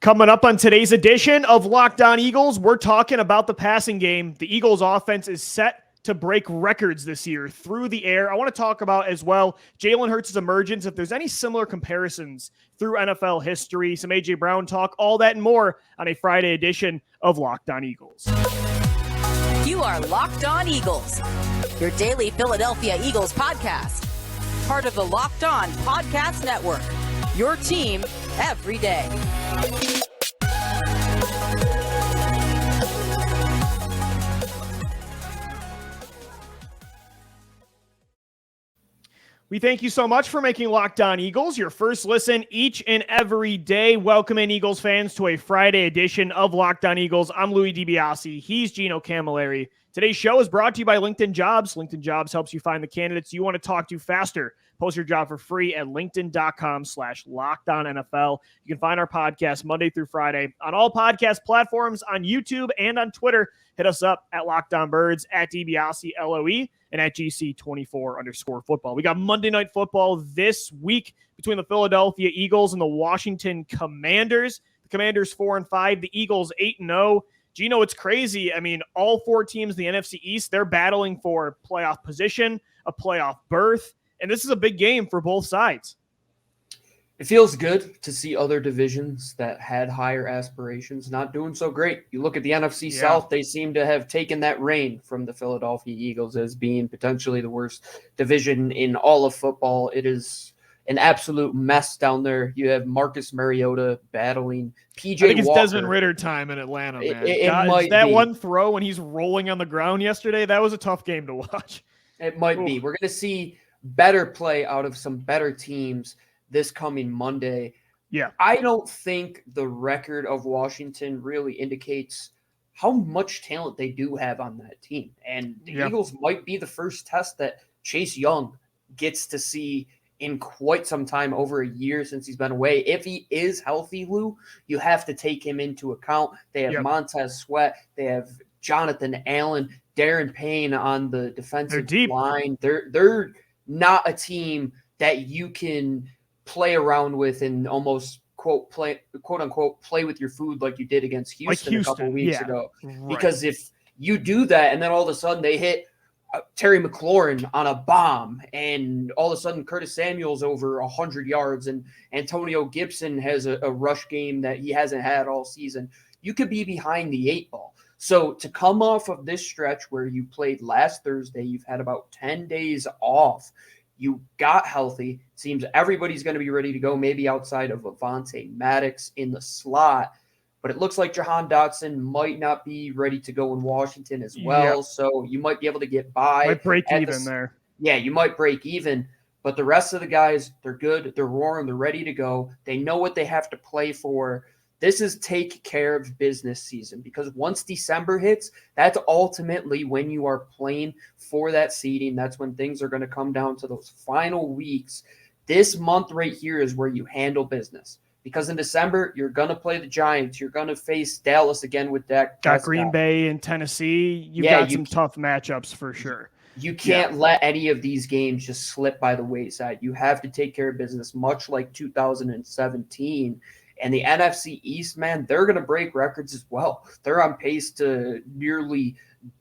Coming up on today's edition of Locked On Eagles, we're talking about the passing game. The Eagles offense is set to break records this year through the air. I want to talk about as well Jalen Hurts' emergence, if there's any similar comparisons through NFL history, some A.J. Brown talk, all that and more on a Friday edition of Locked On Eagles. You are Locked On Eagles, your daily Philadelphia Eagles podcast. Part of the Locked On Podcast Network, your team every day. We thank you so much for making Locked On Eagles your first listen each and every day. Welcome in, Eagles fans, to a Friday edition of Locked On Eagles. I'm Louis DiBiase. He's Gino Camilleri. Today's show is brought to you by LinkedIn Jobs. LinkedIn Jobs helps you find the candidates you want to talk to faster. Post your job for free at linkedin.com/LockedOnNFL. You can find our podcast Monday through Friday on all podcast platforms, on YouTube and on Twitter. Hit us up at Locked On Birds, at DiBiase LOE, and at GC24_football. We got Monday Night Football this week between the Philadelphia Eagles and the Washington Commanders. The Commanders 4-5, the Eagles 8-0. Gino, it's crazy. I mean, all four teams in the NFC East, they're battling for playoff position, a playoff berth, and this is a big game for both sides. It feels good to see other divisions that had higher aspirations not doing so great. You look at the NFC South, they seem to have taken that reign from the Philadelphia Eagles as being potentially the worst division in all of football. It is an absolute mess down there. You have Marcus Mariota battling PJ I think it's Walker. Desmond Ritter time in Atlanta, man. It might that be. One throw when he's rolling on the ground yesterday, that was a tough game to watch. It might be. We're going to see better play out of some better teams this coming Monday. Yeah. I don't think the record of Washington really indicates how much talent they do have on that team. And the Eagles might be the first test that Chase Young gets to see in quite some time, over a year since he's been away. If he is healthy, Lou, you have to take him into account. They have Montez Sweat. They have Jonathan Allen, Darren Payne on the defensive line. They're not a team that you can play around with and almost quote unquote play with your food like you did against Houston a couple of weeks ago. Right. Because if you do that and then all of a sudden they hit Terry McLaurin on a bomb and all of a sudden Curtis Samuel's over 100 yards and Antonio Gibson has a rush game that he hasn't had all season, you could be behind the eight ball. So to come off of this stretch where you played last Thursday, you've had about 10 days off. You got healthy. Seems everybody's going to be ready to go, maybe outside of Avonte Maddox in the slot. But it looks like Jahan Dotson might not be ready to go in Washington as well. Yep. So you might be able to get by. Might break even there. Yeah, you might break even. But the rest of the guys, they're good. They're roaring. They're ready to go. They know what they have to play for. This is take care of business season, because once December hits, that's ultimately when you are playing for that seeding. That's when things are going to come down to those final weeks. This month right here is where you handle business, because in December, you're going to play the Giants. You're going to face Dallas again with Dak Prescott. Got Green Bay and Tennessee. You've got some tough matchups for sure. You can't let any of these games just slip by the wayside. You have to take care of business, much like 2017. And the NFC East, man, they're going to break records as well. They're on pace to nearly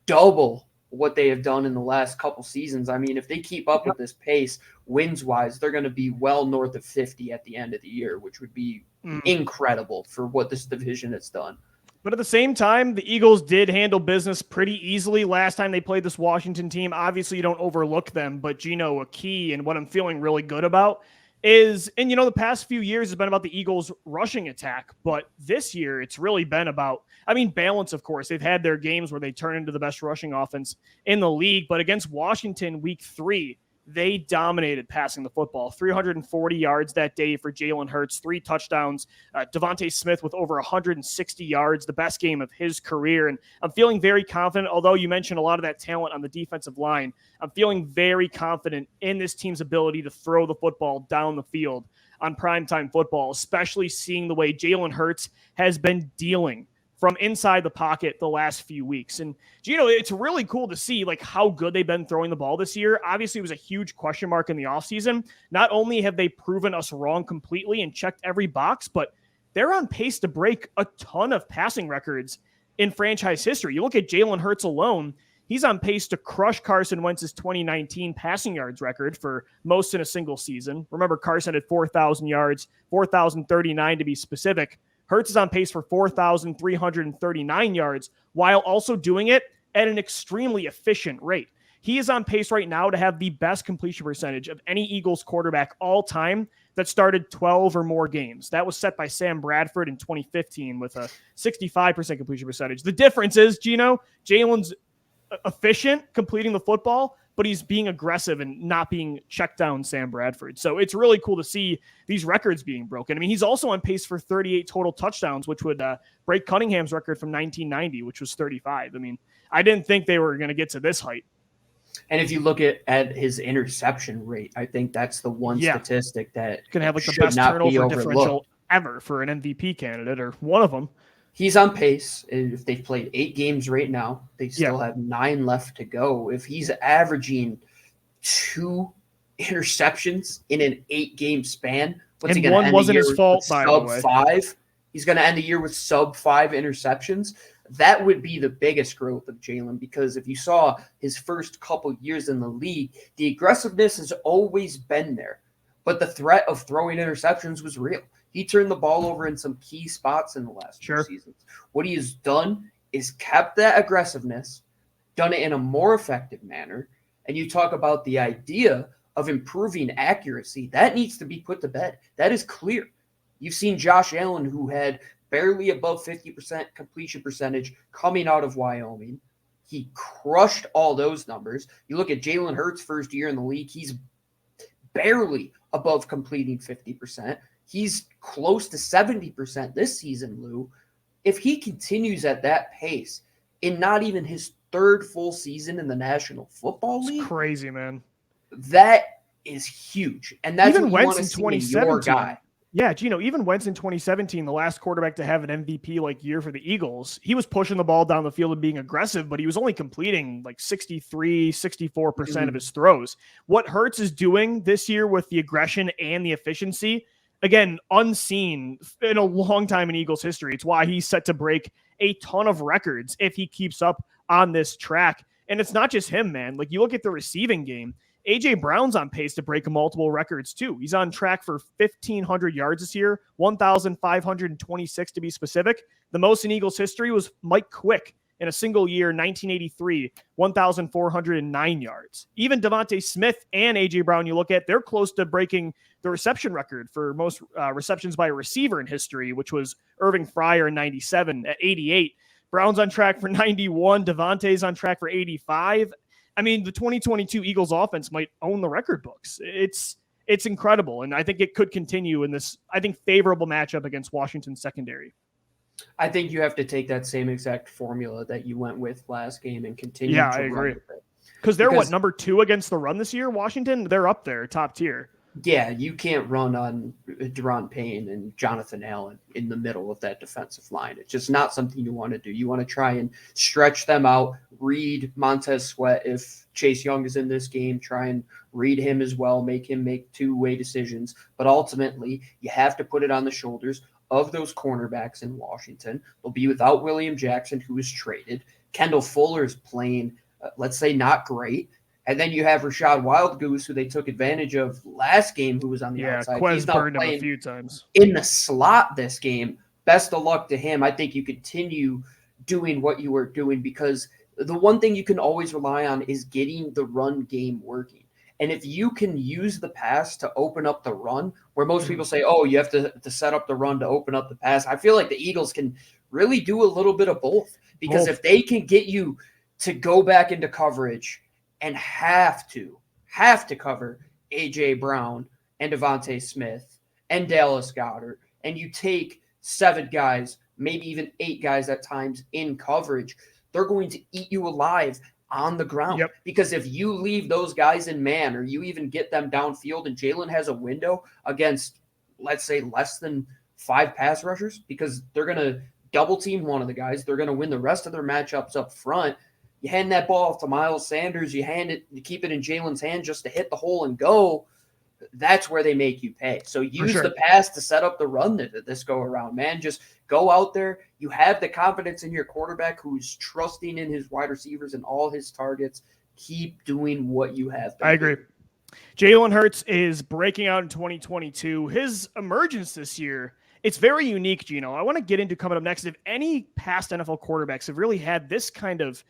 double what they have done in the last couple seasons. I mean, if they keep up with this pace, wins-wise, they're going to be well north of 50 at the end of the year, which would be incredible for what this division has done. But at the same time, the Eagles did handle business pretty easily last time they played this Washington team. Obviously, you don't overlook them, but Gino, a key and what I'm feeling really good about is, and the past few years has been about the Eagles rushing attack, but this year it's really been about, balance, of course. They've had their games where they turn into the best rushing offense in the league, but against Washington week 3, they dominated passing the football. 340 yards that day for Jalen Hurts, 3 touchdowns. DeVonta Smith with over 160 yards, the best game of his career. And I'm feeling very confident, although you mentioned a lot of that talent on the defensive line. I'm feeling very confident in this team's ability to throw the football down the field on primetime football, especially seeing the way Jalen Hurts has been dealing from inside the pocket the last few weeks. And, it's really cool to see how good they've been throwing the ball this year. Obviously, it was a huge question mark in the offseason. Not only have they proven us wrong completely and checked every box, but they're on pace to break a ton of passing records in franchise history. You look at Jalen Hurts alone, he's on pace to crush Carson Wentz's 2019 passing yards record for most in a single season. Remember, Carson had 4,000 yards, 4,039 to be specific. Hurts is on pace for 4,339 yards while also doing it at an extremely efficient rate. He is on pace right now to have the best completion percentage of any Eagles quarterback all time that started 12 or more games. That was set by Sam Bradford in 2015 with a 65% completion percentage. The difference is, Gino, Jalen's efficient completing the football, but he's being aggressive and not being checked down Sam Bradford. So it's really cool to see these records being broken. I mean, he's also on pace for 38 total touchdowns, which would break Cunningham's record from 1990, which was 35. I mean, I didn't think they were going to get to this height. And if you look at his interception rate, I think that's the one statistic that can have like the best turnover differential ever for an MVP candidate, or one of them. He's on pace. If they've played 8 games right now, they still have 9 left to go. If he's averaging 2 interceptions in an 8-game span, what's he going to end wasn't the year his fault, with? by the way. Sub 5. He's going to end the year with sub 5 interceptions. That would be the biggest growth of Jalen, because if you saw his first couple years in the league, the aggressiveness has always been there, but the threat of throwing interceptions was real. He turned the ball over in some key spots in the last 2 seasons. What he has done is kept that aggressiveness, done it in a more effective manner, and you talk about the idea of improving accuracy. That needs to be put to bed. That is clear. You've seen Josh Allen, who had barely above 50% completion percentage coming out of Wyoming. He crushed all those numbers. You look at Jalen Hurts' first year in the league, he's barely above completing 50%. He's close to 70% this season, Lou. If he continues at that pace in not even his 3rd full season in the National Football League, it's crazy, man. That is huge. And that's even what you Wentz want to see in your guy. Yeah, Gino, even Wentz in 2017, the last quarterback to have an MVP-like year for the Eagles, he was pushing the ball down the field and being aggressive, but he was only completing like 63, 64% of his throws. What Hurts is doing this year with the aggression and the efficiency, again, unseen in a long time in Eagles history. It's why he's set to break a ton of records if he keeps up on this track. And it's not just him, man. Like, you look at the receiving game, A.J. Brown's on pace to break multiple records, too. He's on track for 1,500 yards this year, 1,526 to be specific. The most in Eagles history was Mike Quick in a single year, 1983, 1,409 yards. Even DeVonta Smith and A.J. Brown, you look at, they're close to breaking the reception record for most receptions by a receiver in history, which was Irving Fryer in 97 at 88. Brown's on track for 91. DeVonta's on track for 85. I mean, the 2022 Eagles offense might own the record books. It's incredible, and I think it could continue in this, I think, favorable matchup against Washington's secondary. I think you have to take that same exact formula that you went with last game and continue to run agree. with it. Because they're, number 2 against the run this year? Washington, they're up there, top tier. Yeah, you can't run on Deron Payne and Jonathan Allen in the middle of that defensive line. It's just not something you want to do. You want to try and stretch them out, read Montez Sweat if Chase Young is in this game, try and read him as well, make him make two-way decisions. But ultimately, you have to put it on the shoulders of those cornerbacks in Washington. They'll be without William Jackson, who was traded. Kendall Fuller is playing, let's say, not great. And then you have Rashad Wildgoose, who they took advantage of last game, who was on the outside. Quez burned him a few times. In the slot this game. Best of luck to him. I think you continue doing what you were doing, because the one thing you can always rely on is getting the run game working. And if you can use the pass to open up the run, where most people say, oh, you have to set up the run to open up the pass, I feel like the Eagles can really do a little bit of both. Because if they can get you to go back into coverage and have to cover A.J. Brown and DeVonta Smith and Dallas Goedert, and you take 7 guys, maybe even 8 guys at times in coverage, they're going to eat you alive on the ground. Yep. Because if you leave those guys in man, or you even get them downfield, and Jalen has a window against, let's say, less than 5 pass rushers, because they're going to double team one of the guys, they're going to win the rest of their matchups up front. You hand that ball off to Miles Sanders, you keep it in Jalen's hand just to hit the hole and go. that's where they make you pay. So use sure. the pass to set up the run this go around, man. Just go out there. You have the confidence in your quarterback who's trusting in his wide receivers and all his targets. Keep doing what you have been I agree. doing. Jalen Hurts is breaking out in 2022. His emergence this year, it's very unique, Gino. I want to get into coming up next. If any past NFL quarterbacks have really had this kind of,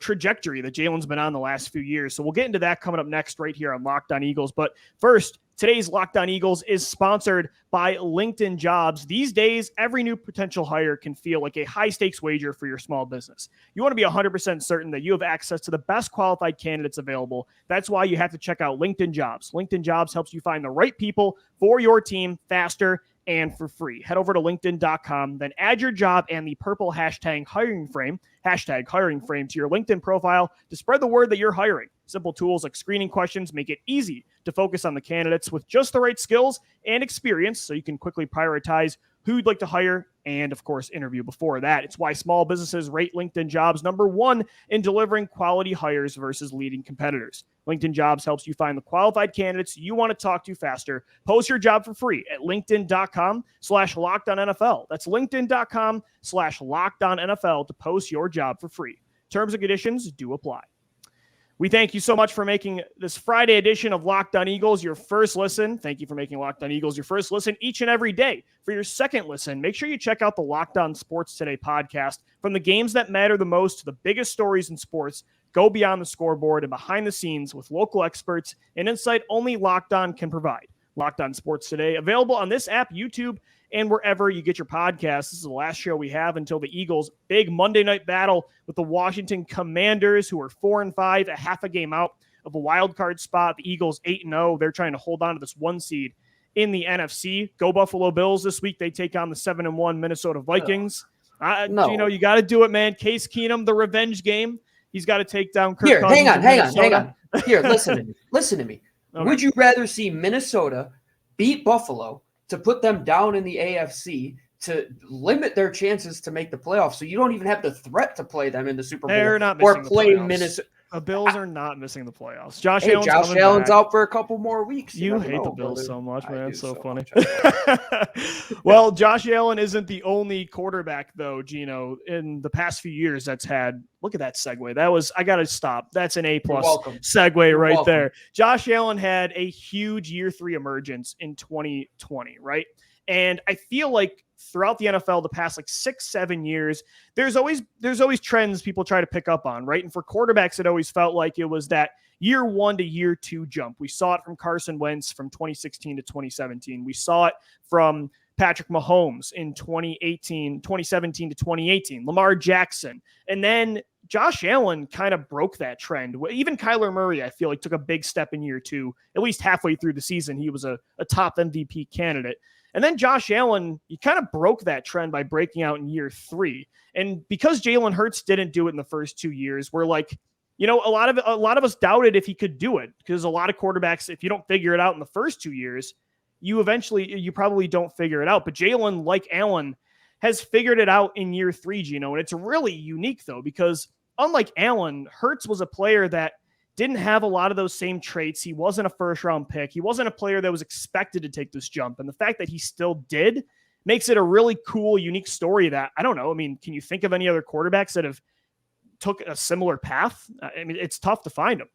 trajectory that Jalen's been on the last few years. So we'll get into that coming up next right here on Locked On Eagles. But first, today's Locked On Eagles is sponsored by LinkedIn Jobs. These days, every new potential hire can feel like a high-stakes wager for your small business. You want to be 100% certain that you have access to the best qualified candidates available. That's why you have to check out LinkedIn Jobs. LinkedIn Jobs helps you find the right people for your team faster and for free. Head over to LinkedIn.com, then add your job and the purple hashtag hiring frame to your LinkedIn profile to spread the word that you're hiring. Simple tools like screening questions make it easy to focus on the candidates with just the right skills and experience so you can quickly prioritize who you'd like to hire and, of course, interview before that. It's why small businesses rate LinkedIn Jobs #1 in delivering quality hires versus leading competitors. LinkedIn Jobs helps you find the qualified candidates you want to talk to faster. Post your job for free at linkedin.com/LockedOnNFL. That's linkedin.com/LockedOnNFL to post your job for free. Terms and conditions do apply. We thank you so much for making this Friday edition of Locked On Eagles your first listen. Thank you for making Locked On Eagles your first listen each and every day. For your second listen, make sure you check out the Locked On Sports Today podcast. From the games that matter the most to the biggest stories in sports, go beyond the scoreboard and behind the scenes with local experts and insight only Locked On can provide. Locked On Sports Today, available on this app, YouTube, and wherever you get your podcasts. This is the last show we have until the Eagles' big Monday night battle with the Washington Commanders, who are 4-5, a half a game out of a wild card spot. The Eagles 8-0. They're trying to hold on to this 1 seed in the NFC. Go Buffalo Bills this week. They take on the 7-1 Minnesota Vikings. No. Gino, you got to do it, man. Case Keenum, the revenge game. He's got to take down Kirk Here, Cousins. hang on. Here, listen to me. Okay. Would you rather see Minnesota beat Buffalo to put them down in the AFC to limit their chances to make the playoffs, so you don't even have the threat to play them in the Super Bowl? They're not or missing the play playoffs. Minnesota? The Bills are not missing the playoffs. Josh Hey, Allen's Allen's out for a couple more weeks. You never hate know, the Bills brother. so much, I man. do It's so so funny. much. Well, Josh Allen isn't the only quarterback, though, Gino, in the past few years that's had. Look at that segue. I got to stop. That's an A+ segue right welcome. there. Josh Allen had a huge year 3 emergence in 2020, right? And I feel like throughout the NFL, the past 6-7 years, there's always trends people try to pick up on, right? And for quarterbacks, it always felt like it was that year 1 to year 2 jump. We saw it from Carson Wentz from 2016 to 2017. We saw it from Patrick Mahomes in 2017 to 2018, Lamar Jackson. And then Josh Allen kind of broke that trend. Even Kyler Murray, I feel like, took a big step in year 2. At least halfway through the season, he was a top MVP candidate. And then Josh Allen, he kind of broke that trend by breaking out in year 3. And because Jalen Hurts didn't do it in the first 2 years, we're like, a lot of us doubted if he could do it, because a lot of quarterbacks, if you don't figure it out in the first 2 years, you probably don't figure it out. But Jalen, like Allen, has figured it out in year 3, Gino. And it's really unique, though, because unlike Allen, Hurts was a player that didn't have a lot of those same traits. He wasn't a first-round pick. He wasn't a player that was expected to take this jump. And the fact that he still did makes it a really cool, unique story that, I don't know, can you think of any other quarterbacks that have took a similar path? It's tough to find them.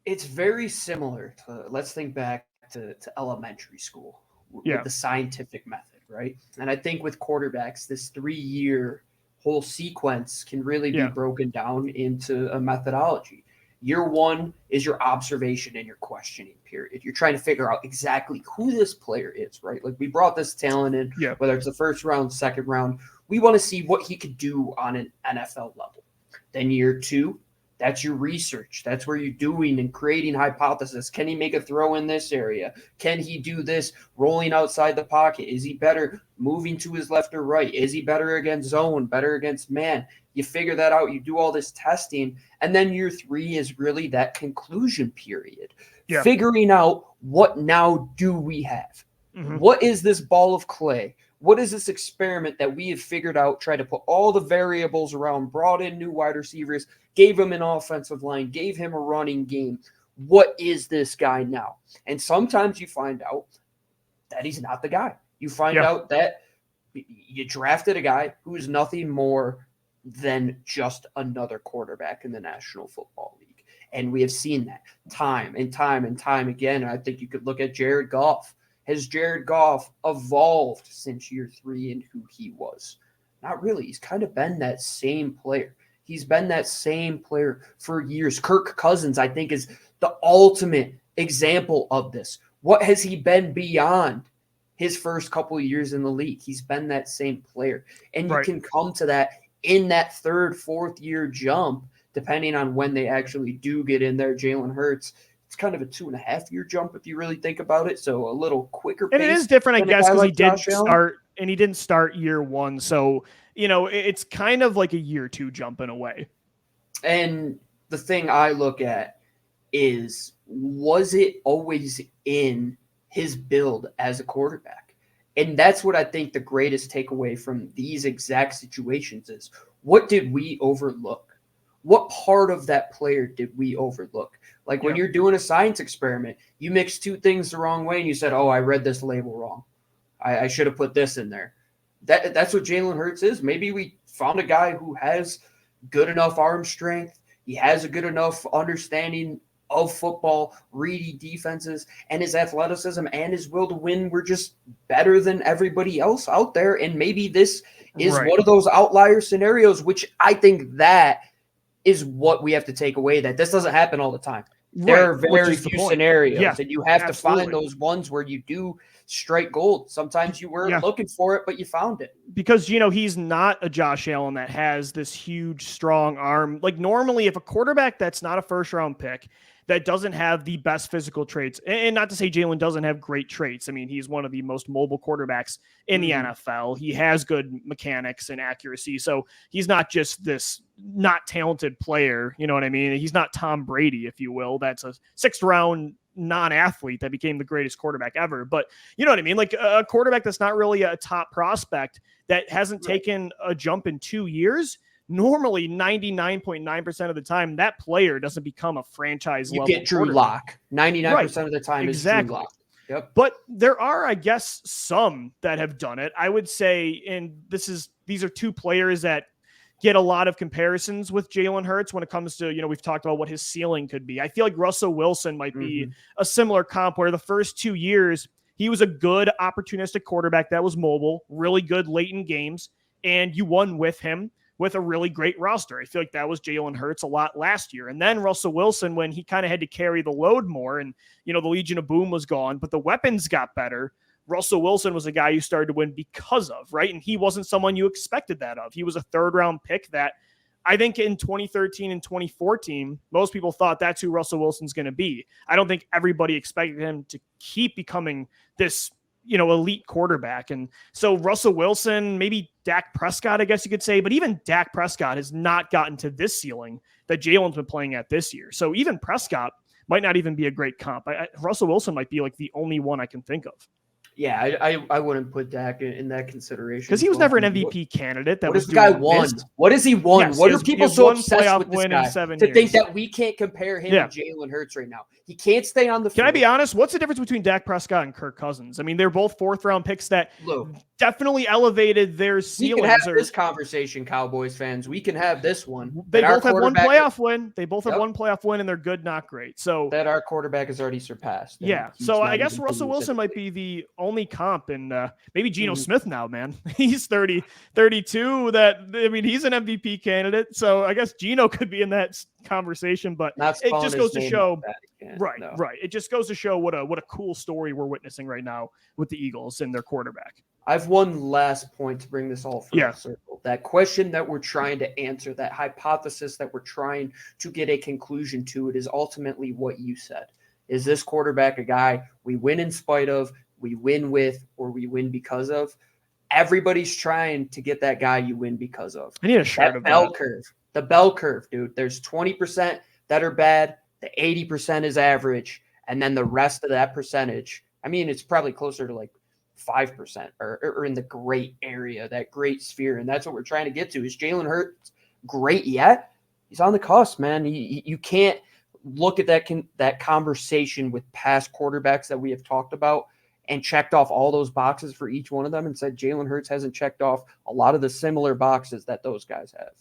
It's very similar to, let's think back to elementary school with the scientific method, right? And I think with quarterbacks, this 3-year whole sequence can really be broken down into a methodology. Year 1 is your observation and your questioning period. You're trying to figure out exactly who this player is, right? Like, we brought this talent in, whether it's the first round, second round. We want to see what he could do on an NFL level. Then year 2, that's your research. That's where you're doing and creating hypothesis. Can he make a throw in this area? Can he do this rolling outside the pocket? Is he better moving to his left or right? Is he better against zone, better against man? You figure that out. You do all this testing. And then year 3 is really that conclusion period. Figuring out, what now do we have? Mm-hmm. What is this ball of clay? What is this experiment that we have figured out, tried to put all the variables around, brought in new wide receivers, gave him an offensive line, gave him a running game. what is this guy now? And sometimes you find out that he's not the guy. You find out that you drafted a guy who is nothing more than just another quarterback in the National Football League. And we have seen that time and time and time again. I think you could look at Jared Goff. Has Jared Goff evolved since year 3 in who he was? Not really. He's kind of been that same player. He's been that same player for years. Kirk Cousins, I think, is the ultimate example of this. What has he been beyond his first couple of years in the league? He's been that same player. And you can come to that in that 3rd, 4th year jump, depending on when they actually do get in there. Jalen Hurts, it's kind of a 2.5-year jump if you really think about it. So a little quicker pace. And it is different, I guess, because he did start, and he didn't start year 1. So, it's kind of like a year 2 jump in a way. And the thing I look at is, was it always in his build as a quarterback? And that's what I think the greatest takeaway from these exact situations is. What did we overlook? What part of that player did we overlook? Like when you're doing a science experiment, you mix 2 things the wrong way and you said, oh, I read this label wrong. I should have put this in there. That's what Jalen Hurts is. Maybe we found a guy who has good enough arm strength. He has a good enough understanding of football, reading defenses, and his athleticism and his will to win were just better than everybody else out there. And maybe this is one of those outlier scenarios, which I think that is what we have to take away, that this doesn't happen all the time. There are very few scenarios, and you have to find those ones where you do strike gold. Sometimes you weren't looking for it, but you found it. Because, he's not a Josh Allen that has this huge, strong arm. Like normally, if a quarterback that's not a first-round pick, that doesn't have the best physical traits, and not to say Jalen doesn't have great traits. I mean, he's one of the most mobile quarterbacks in the NFL. He has good mechanics and accuracy. So he's not just this not talented player. You know what I mean? He's not Tom Brady, if you will. That's a 6th-round non-athlete that became the greatest quarterback ever. But you know what I mean? Like a quarterback that's not really a top prospect that hasn't taken a jump in 2 years. Normally 99.9% of the time, that player doesn't become a franchise level. You get Drew Lock 99% of the time is Drew Lock. Yep. But there are, I guess, some that have done it. I would say, and these are 2 players that get a lot of comparisons with Jalen Hurts when it comes to, we've talked about what his ceiling could be. I feel like Russell Wilson might be a similar comp where the first 2 years, he was a good opportunistic quarterback that was mobile, really good late in games, and you won with him with a really great roster. I feel like that was Jalen Hurts a lot last year. And then Russell Wilson, when he kind of had to carry the load more and, the Legion of Boom was gone, but the weapons got better. Russell Wilson was a guy you started to win because of, right? And he wasn't someone you expected that of. He was a 3rd-round pick that I think in 2013 and 2014, most people thought that's who Russell Wilson's going to be. I don't think everybody expected him to keep becoming this elite quarterback. And so Russell Wilson, maybe Dak Prescott, I guess you could say, but even Dak Prescott has not gotten to this ceiling that Jalen's been playing at this year. So even Prescott might not even be a great comp. Russell Wilson might be like the only one I can think of. Yeah, I wouldn't put Dak in that consideration. Because he was never an MVP candidate. What has the guy won? What has he won? Yes, what are people so obsessed with this guy to think that we can't compare him to Jalen Hurts right now? He can't stay on the field. Can I be honest? What's the difference between Dak Prescott and Kirk Cousins? I mean, they're both 4th-round picks that definitely elevated their ceilings. We can have this conversation, Cowboys fans. We can have this one. They both have one playoff win. They both have one playoff win, and they're good, not great. So that our quarterback has already surpassed. Yeah. So I guess Russell Wilson might be the only comp, and maybe Geno Smith now, man. He's 32. He's an MVP candidate. So I guess Geno could be in that conversation, but it just goes to show. Right. It just goes to show what a cool story we're witnessing right now with the Eagles and their quarterback. I've one last point to bring this all full circle. That question that we're trying to answer, that hypothesis that we're trying to get a conclusion to, it is ultimately what you said. Is this quarterback a guy we win in spite of, we win with, or we win because of? Everybody's trying to get that guy you win because of. I need a shirt of bell curve. The bell curve, dude. There's 20% that are bad. The 80% is average. And then the rest of that percentage, it's probably closer to like 5% or in the great area, that great sphere. And that's what we're trying to get to. Is Jalen Hurts great yet? He's on the cusp, man. You can't look at that conversation with past quarterbacks that we have talked about and checked off all those boxes for each one of them and said Jalen Hurts hasn't checked off a lot of the similar boxes that those guys have.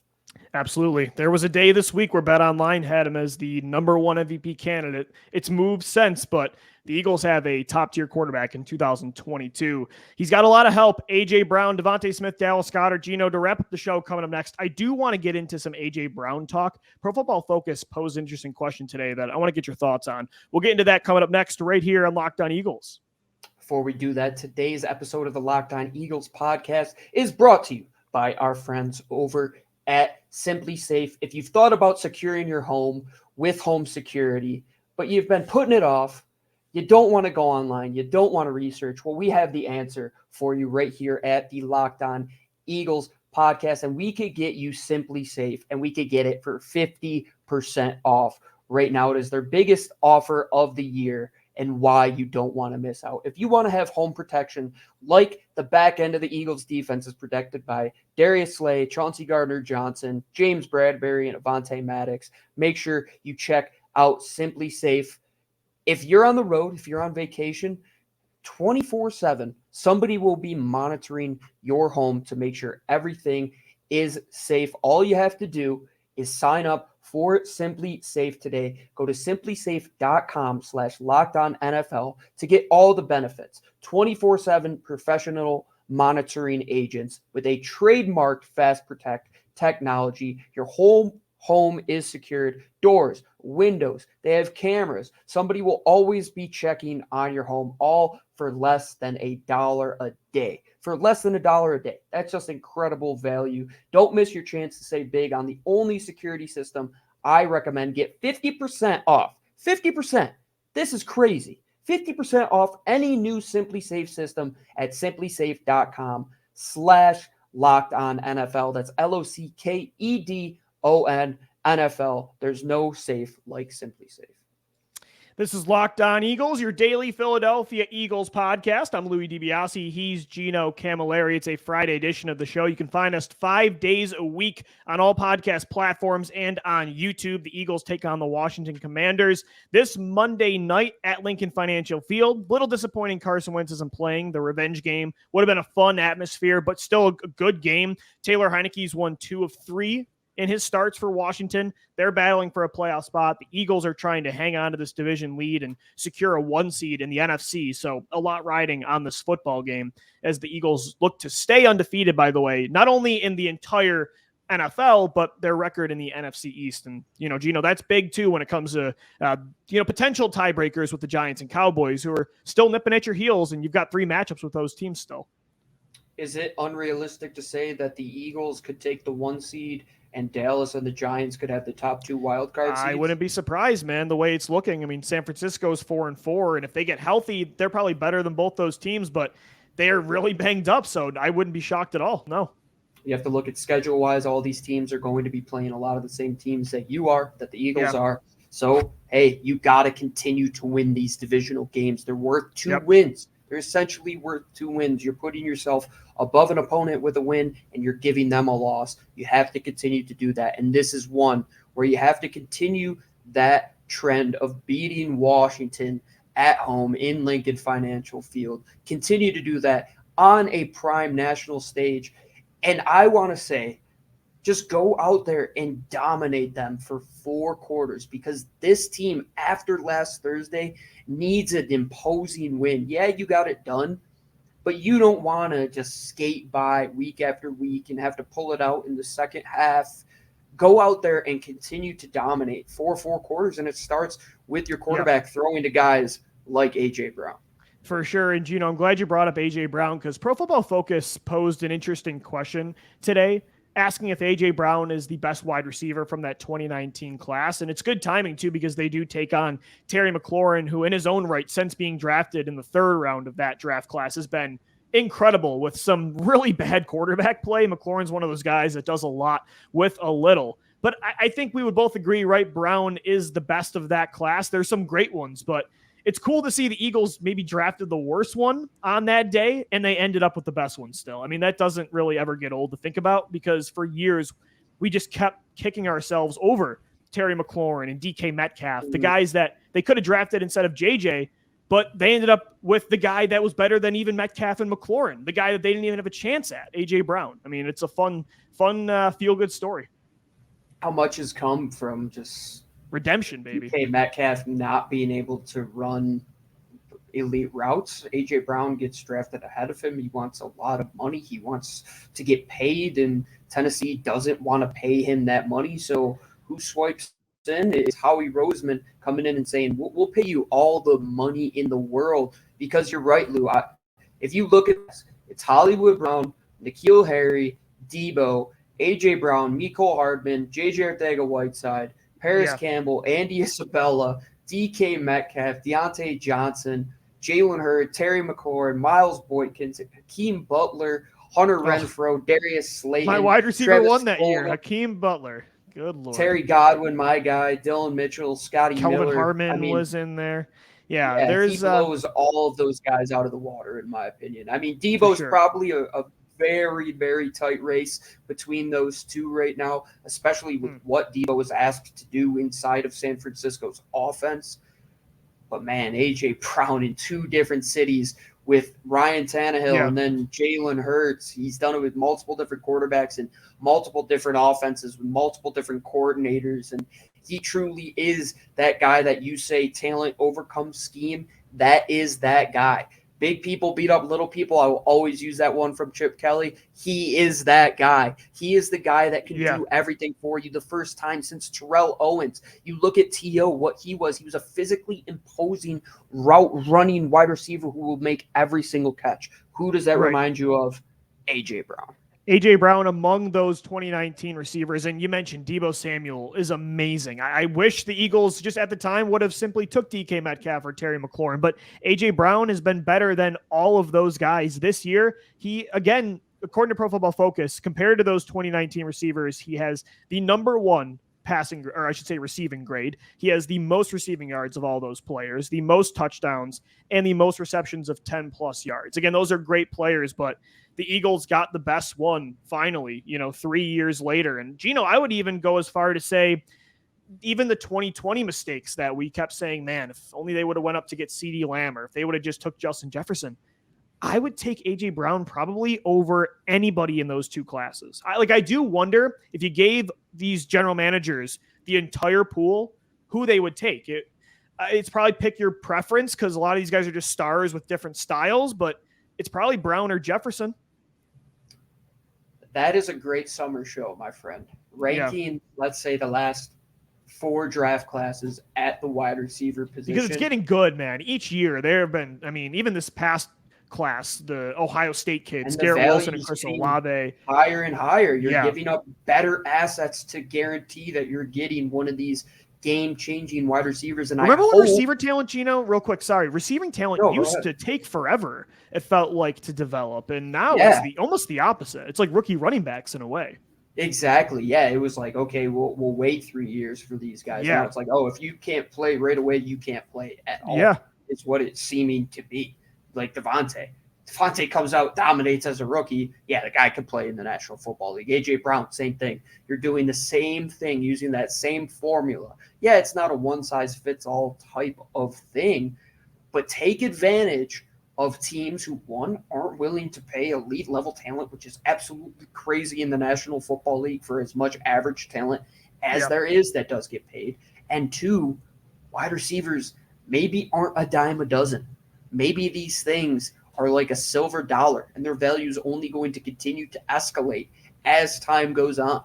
Absolutely. There was a day this week where BetOnline had him as the number one MVP candidate. It's moved since, but the Eagles have a top-tier quarterback in 2022. He's got a lot of help. A.J. Brown, DeVonta Smith, Dallas Goedert, Gino to wrap up the show coming up next. I do want to get into some A.J. Brown talk. Pro Football Focus posed an interesting question today that I want to get your thoughts on. We'll get into that coming up next right here on Locked On Eagles. Before we do that, today's episode of the Locked On Eagles podcast is brought to you by our friends over at Simply Safe. If you've thought about securing your home with home security, but you've been putting it off, you don't want to go online, you don't want to research, well, we have the answer for you right here at the Locked On Eagles podcast, and we could get you Simply Safe, and we could get it for 50% off right now. It is their biggest offer of the year, and why you don't want to miss out. If you want to have home protection, like the back end of the Eagles defense is protected by Darius Slay, Chauncey Gardner-Johnson, James Bradbury, and Avonte Maddox, make sure you check out Simply Safe. If you're on the road, if you're on vacation, 24/7, somebody will be monitoring your home to make sure everything is safe. All you have to do is sign up for Simply Safe today. Go to simplysafe.com/LockedOnNFL to get all the benefits. 24/7 professional monitoring agents with a trademarked Fast Protect technology. Your whole home is secured. Doors, windows, they have cameras. Somebody will always be checking on your home, all for less than $1 a day. For less than $1 a day. That's just incredible value. Don't miss your chance to save big on the only security system I recommend. Get 50% off. 50%. This is crazy. 50% off any new Simply Safe system at simplysafe.com/LockedOnNFL. That's LOCKEDON NFL. There's no safe like Simply Safe. This is Locked On Eagles, your daily Philadelphia Eagles podcast. I'm Louis DiBiase. He's Gino Camilleri. It's a Friday edition of the show. You can find us 5 days a week on all podcast platforms and on YouTube. The Eagles take on the Washington Commanders this Monday night at Lincoln Financial Field. Little disappointing Carson Wentz isn't playing. The revenge game would have been a fun atmosphere, but still a good game. Taylor Heineke's won 2 of 3 in his starts for Washington. They're battling for a playoff spot. The Eagles are trying to hang on to this division lead and secure a 1 seed in the NFC. So a lot riding on this football game as the Eagles look to stay undefeated, by the way, not only in the entire NFL, but their record in the NFC East. And, Gino, that's big too when it comes to, potential tiebreakers with the Giants and Cowboys, who are still nipping at your heels, and you've got 3 matchups with those teams still. Is it unrealistic to say that the Eagles could take the 1 seed and Dallas and the Giants could have the top 2 wild card seeds? I wouldn't be surprised, man, the way it's looking. I mean, San Francisco's 4-4, and if they get healthy, they're probably better than both those teams, but they are really banged up, so I wouldn't be shocked at all. No. You have to look at schedule-wise. All these teams are going to be playing a lot of the same teams that you are, that the Eagles are. So, hey, you got to continue to win these divisional games. They're worth 2 wins. They're essentially worth 2 wins. You're putting yourself above an opponent with a win, and you're giving them a loss. You have to continue to do that. And this is one where you have to continue that trend of beating Washington at home in Lincoln Financial Field. Continue to do that on a prime national stage. And I want to say, just go out there and dominate them for 4 quarters, because this team, after last Thursday, needs an imposing win. Yeah, you got it done, but you don't want to just skate by week after week and have to pull it out in the second half. Go out there and continue to dominate for 4 quarters, and it starts with your quarterback throwing to guys like A.J. Brown. For sure. And, Gino, I'm glad you brought up A.J. Brown, because Pro Football Focus posed an interesting question today, asking if A.J. Brown is the best wide receiver from that 2019 class. And it's good timing, too, because they do take on Terry McLaurin, who in his own right, since being drafted in the 3rd round of that draft class, has been incredible with some really bad quarterback play. McLaurin's one of those guys that does a lot with a little. But I think we would both agree, right? Brown is the best of that class. There's some great ones, but it's cool to see the Eagles maybe drafted the worst one on that day, and they ended up with the best one still. I mean, that doesn't really ever get old to think about, because for years we just kept kicking ourselves over Terry McLaurin and DK Metcalf, the guys that they could have drafted instead of JJ, but they ended up with the guy that was better than even Metcalf and McLaurin, the guy that they didn't even have a chance at, A.J. Brown. I mean, it's a fun feel-good story. How much has come from just redemption, baby. DK Metcalf not being able to run elite routes. A.J. Brown gets drafted ahead of him. He wants a lot of money. He wants to get paid, and Tennessee doesn't want to pay him that money. So who swipes in is Howie Roseman coming in and saying, we'll pay you all the money in the world. Because you're right, Lou. If you look at this, it's Hollywood Brown, N'Keal Harry, Deebo, A.J. Brown, Mecole Hardman, J.J. Arcega-Whiteside, Paris Campbell, Andy Isabella, DK Metcalf, Deontay Johnson, Jalen Hurts, Terry McLaurin, Miles Boykins, Hakeem Butler, Hunter Renfrow, Darius Slayton. My wide receiver Travis won that year, Fulgham, Hakeem Butler. Good Lord. Terry Godwin, my guy, Dylan Mitchell, Scotty Kelvin Miller. Harmon was in there. Yeah, he blows all of those guys out of the water, in my opinion. I mean, Deebo's probably a very, very tight race between those two right now, especially with what Deebo was asked to do inside of San Francisco's offense. But, man, A.J. Brown in two different cities with Ryan Tannehill and then Jalen Hurts. He's done it with multiple different quarterbacks and multiple different offenses with multiple different coordinators. And he truly is that guy that you say talent overcomes scheme. That is that guy. Big people beat up little people. I will always use that one from Chip Kelly. He is that guy. He is the guy that can do everything for you the first time since Terrell Owens. You look at T.O., what he was. He was a physically imposing, route-running wide receiver who will make every single catch. Who does that remind you of? A.J. Brown. A.J. Brown among those 2019 receivers, and you mentioned Deebo Samuel is amazing. I wish the Eagles just at the time would have simply took DK Metcalf or Terry McLaurin, but A.J. Brown has been better than all of those guys this year. He, again, according to Pro Football Focus, compared to those 2019 receivers, he has the number one passing, or I should say receiving grade. He has the most receiving yards of all those players, the most touchdowns, and the most receptions of 10-plus yards. Again, those are great players, but the Eagles got the best one finally, 3 years later. And Gino, I would even go as far to say even the 2020 mistakes that we kept saying, man, if only they would have went up to get CeeDee Lamb, or if they would have just took Justin Jefferson, I would take A.J. Brown probably over anybody in those two classes. I do wonder if you gave these general managers the entire pool, who they would take. It's probably pick your preference because a lot of these guys are just stars with different styles, but it's probably Brown or Jefferson. That is a great summer show, my friend. Ranking, let's say, the last 4 draft classes at the wide receiver position. Because it's getting good, man. Each year there have been, even this past class, the Ohio State kids, Garrett Wilson and Chris Olave. Higher and higher. You're giving up better assets to guarantee that you're getting one of these game-changing wide receivers. And remember when receiver talent, Gino, real quick, sorry, receiving talent used to take forever, it felt like, to develop. And now it's almost the opposite. It's like rookie running backs in a way. Exactly. Yeah, it was like, okay, we'll wait 3 years for these guys. Yeah. Now it's like, if you can't play right away, you can't play at all. Yeah. It's what it's seeming to be. Like DeVonta comes out, dominates as a rookie. Yeah, the guy can play in the National Football League. A.J. Brown, same thing. You're doing the same thing using that same formula. Yeah, it's not a one-size-fits-all type of thing, but take advantage of teams who, one, aren't willing to pay elite-level talent, which is absolutely crazy in the National Football League for as much average talent as there is that does get paid, and two, wide receivers maybe aren't a dime a dozen. Maybe these things are like a silver dollar, and their value is only going to continue to escalate as time goes on.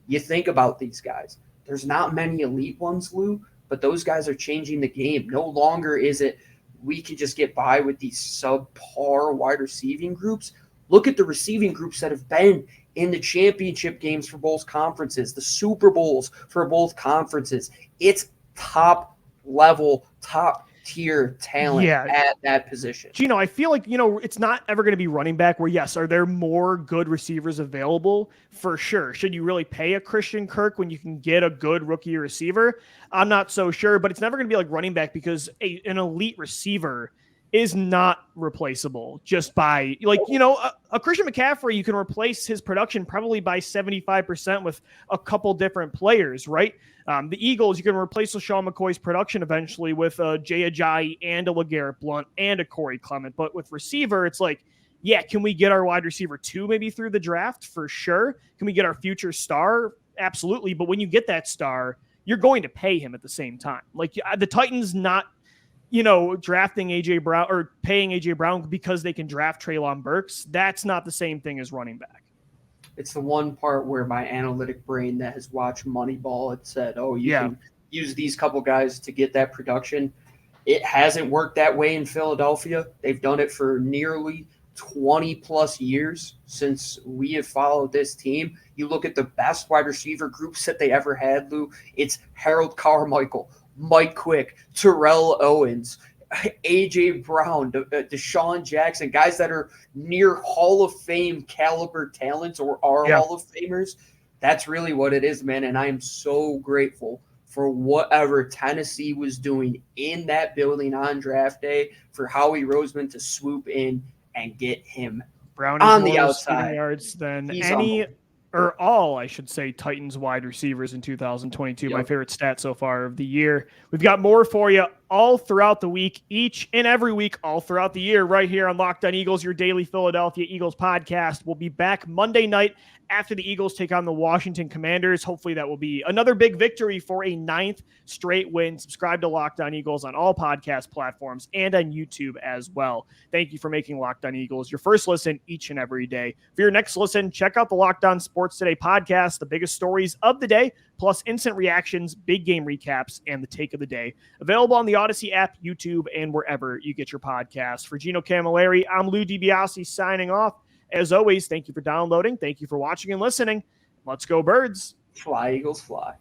You think about these guys. There's not many elite ones, Lou, but those guys are changing the game. No longer is it we can just get by with these subpar wide receiving groups. Look at the receiving groups that have been in the championship games for both conferences, the Super Bowls for both conferences. It's top level, top tier talent at that position. Gino, I feel like, it's not ever going to be running back where, yes, are there more good receivers available? For sure. Should you really pay a Christian Kirk when you can get a good rookie receiver? I'm not so sure, but it's never going to be like running back because an elite receiver is not replaceable just by a Christian McCaffrey. You can replace his production probably by 75% with a couple different players, right? The Eagles, you can replace LaShawn McCoy's production eventually with Jay Ajayi and a LeGarrette Blount and a Corey Clement. But with receiver, it's like, yeah, can we get our wide receiver 2 maybe through the draft? For sure. Can we get our future star? Absolutely. But when you get that star, you're going to pay him at the same time. Like the Titans not drafting AJ Brown or paying AJ Brown because they can draft Treylon Burks. That's not the same thing as running back. It's the one part where my analytic brain that has watched Moneyball had said, oh, you can use these couple guys to get that production. It hasn't worked that way in Philadelphia. They've done it for nearly 20 plus years since we have followed this team. You look at the best wide receiver groups that they ever had, Lou. It's Harold Carmichael, Mike Quick, Terrell Owens, A.J. Brown, Deshaun Jackson, guys that are near Hall of Fame caliber talents or are Hall of Famers. That's really what it is, man. And I am so grateful for whatever Tennessee was doing in that building on draft day for Howie Roseman to swoop in and get him Brown on the outside. Yards than He's any or all, I should say, Titans wide receivers in 2022. My favorite stat so far of the year. We've got more for you all throughout the week, each and every week, all throughout the year, right here on Locked On Eagles, your daily Philadelphia Eagles podcast. We'll be back Monday night after the Eagles take on the Washington Commanders. Hopefully that will be another big victory for a 9th straight win. Subscribe to Locked On Eagles on all podcast platforms and on YouTube as well. Thank you for making Locked On Eagles your first listen each and every day. For your next listen, check out the Locked On Sports Today podcast, the biggest stories of the day, plus instant reactions, big game recaps, and the take of the day. Available on the Odyssey app, YouTube, and wherever you get your podcasts. For Gino Camilleri, I'm Lou DiBiase signing off. As always, thank you for downloading. Thank you for watching and listening. Let's go, Birds. Fly, Eagles, fly.